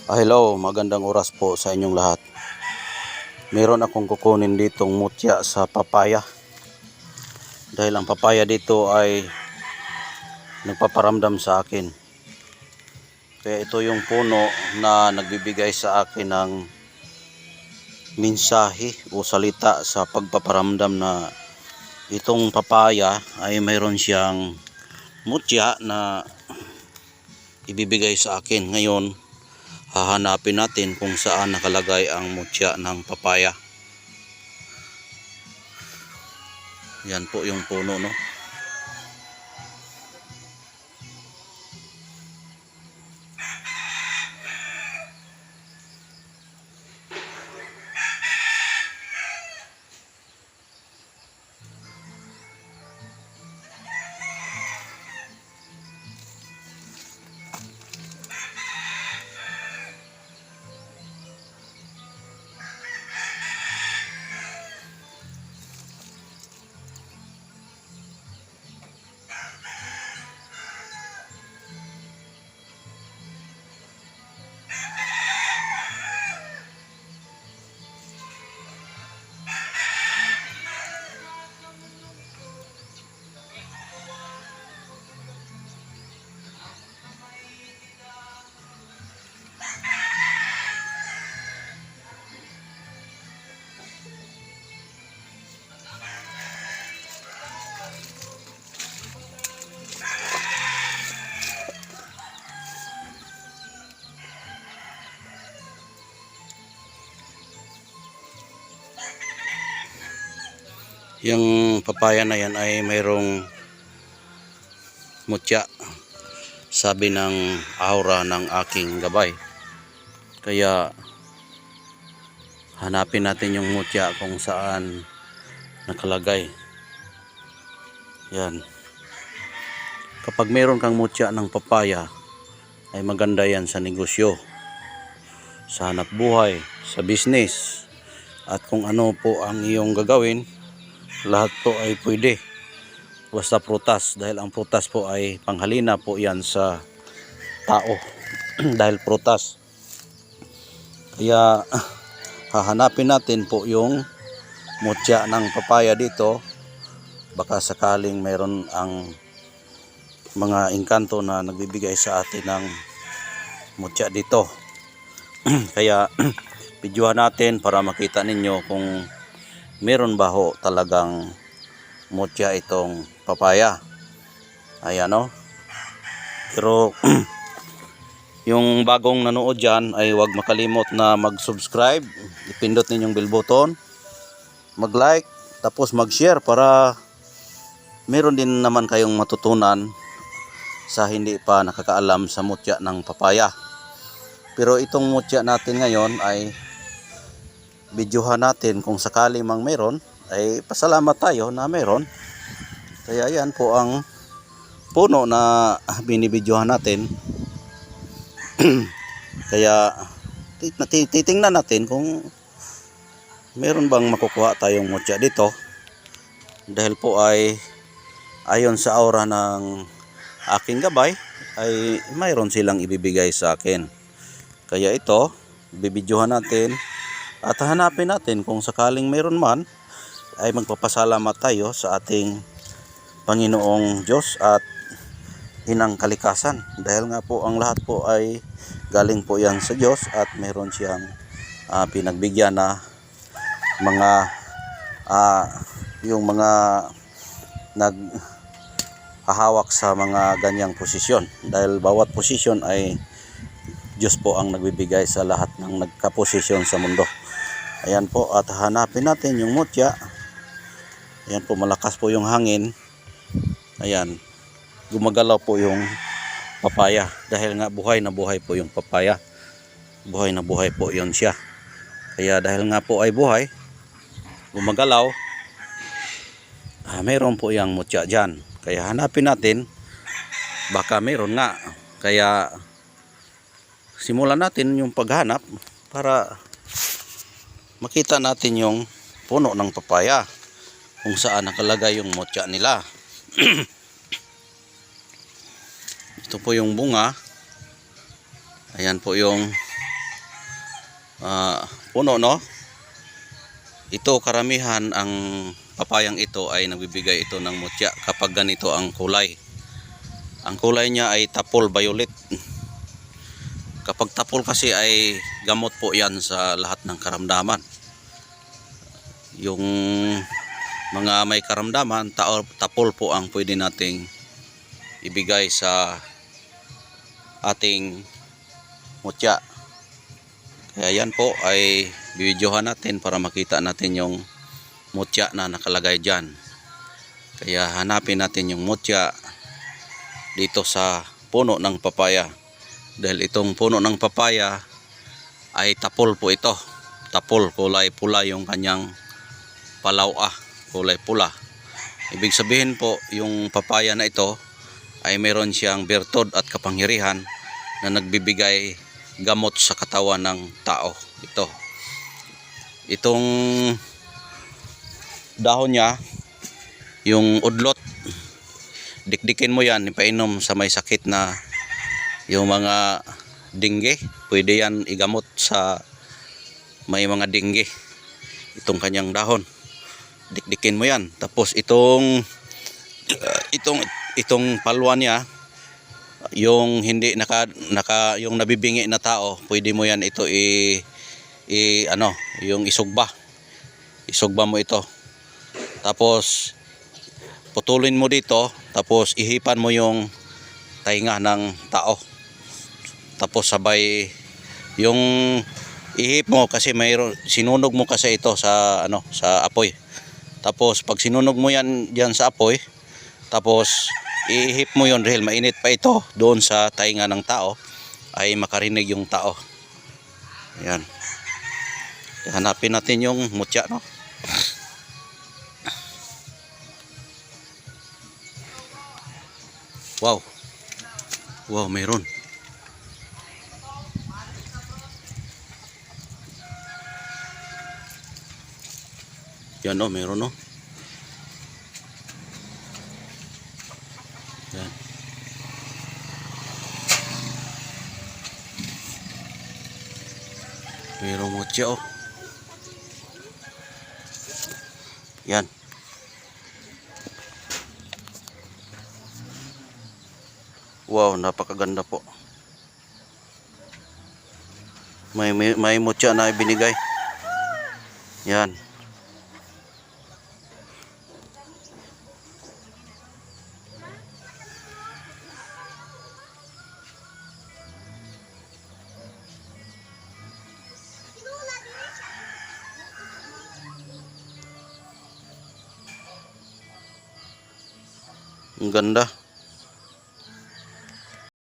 Hello, magandang oras po sa inyong lahat. Meron akong kukunin ditong mutya sa papaya. Dahil ang papaya dito ay nagpaparamdam sa akin. Kaya ito yung puno na nagbibigay sa akin ng mensahe o salita sa pagpaparamdam na itong papaya ay mayroon siyang mutya na ibibigay sa akin. Ngayon, hahanapin natin kung saan nakalagay ang mutya ng papaya. Yan po yung puno, no? Yung papaya na yan ay mayroong mutya, sabi ng aura ng aking gabay. Kaya hanapin natin yung mutya kung saan nakalagay. Yan. Kapag mayroon kang mutya ng papaya, ay maganda yan sa negosyo, sa hanap buhay, sa business, at kung ano po ang iyong gagawin, lahat po ay pwede. Basta prutas, dahil ang prutas po ay panghalina po yan sa tao. Dahil prutas. Kaya hahanapin natin po yung mutya ng papaya dito. Baka sakaling mayroon ang mga engkanto na nagbibigay sa atin ng mutya dito. Kaya videohan natin para makita ninyo kung meron ba ho talagang mutya itong papaya. Ayan, o. Pero yung bagong nanood dyan ay huwag makalimot na mag-subscribe, ipindot ninyong bell button, mag-like, tapos mag-share para meron din naman kayong matutunan sa hindi pa nakakaalam sa mutya ng papaya. Pero itong mutya natin ngayon ay videohan natin, kung sakali mang meron ay pasalamat tayo na meron. Kaya yan po ang puno na binibidyohan natin. Kaya titingnan natin kung meron bang makukuha tayong mutya dito. Dahil po ay ayon sa aura ng aking gabay ay mayroon silang ibibigay sa akin. Kaya ito, bibidyohan natin at hanapin natin kung sakaling mayroon man, ay magpapasalamat tayo sa ating Panginoong Diyos at Inang Kalikasan. Dahil nga po ang lahat po ay galing po yan sa Diyos at mayroon siyang pinagbigyan na mga yung mga naghahawak sa mga ganyang posisyon. Dahil bawat posisyon ay Diyos po ang nagbibigay sa lahat ng nagkaposisyon sa mundo. Ayan po, at hanapin natin yung mutya. Ayan po, malakas po yung hangin. Ayan, gumagalaw po yung papaya. Dahil nga buhay na buhay po yung papaya. Buhay na buhay po yun siya. Kaya dahil nga po ay buhay, gumagalaw, mayroon po yung mutya dyan. Kaya hanapin natin, baka mayroon nga. Kaya simulan natin yung paghanap para makita natin yung puno ng papaya kung saan nakalagay yung mutya nila. Ito po yung bunga. Ayan po yung puno, no? Ito karamihan ang papayang ito ay nagbibigay ito ng mutya kapag ganito ang kulay. Ang kulay niya ay tapol violet. Kapag tapol kasi ay gamot po yan sa lahat ng karamdaman. Yung mga may karamdaman, tapol po ang pwede nating ibigay sa ating mutya. Kaya yan po ay bibidyohan natin para makita natin yung mutya na nakalagay dyan. Kaya hanapin natin yung mutya dito sa puno ng papaya. Dahil itong puno ng papaya ay tapol po ito. Tapol, kulay pula yung kanyang palaw, kulay pula. Ibig sabihin po yung papaya na ito ay meron siyang bertod at kapangyarihan na nagbibigay gamot sa katawan ng tao. Itong dahon niya, yung udlot, dikdikin mo yan, ipainom sa may sakit na yung mga dengue. Pwede yan igamot sa may mga dengue. Itong kanyang dahon, dikdikin mo yan. Tapos itong palwa niya, yung hindi yung nabibingi na tao, pwede mo yan ito yung isugba mo ito. Tapos putulin mo dito, tapos ihipan mo yung tainga ng tao. Tapos sabay yung ihip mo, kasi mayroon sinunog mo kasi ito sa sa apoy. Tapos pag sinunog mo yan diyan sa apoy, tapos ihip mo yon dahil mainit pa ito doon sa tainga ng tao, ay makarinig yung tao. Yan. Hanapin natin yung mutya, no? Wow. Wow, mayroon. Yan, oh, mayroon, oh. Yan. Mayroong mutya, oh. Yan. Wow, napakaganda po. May mutya na ibinigay. Yan. Ang ganda.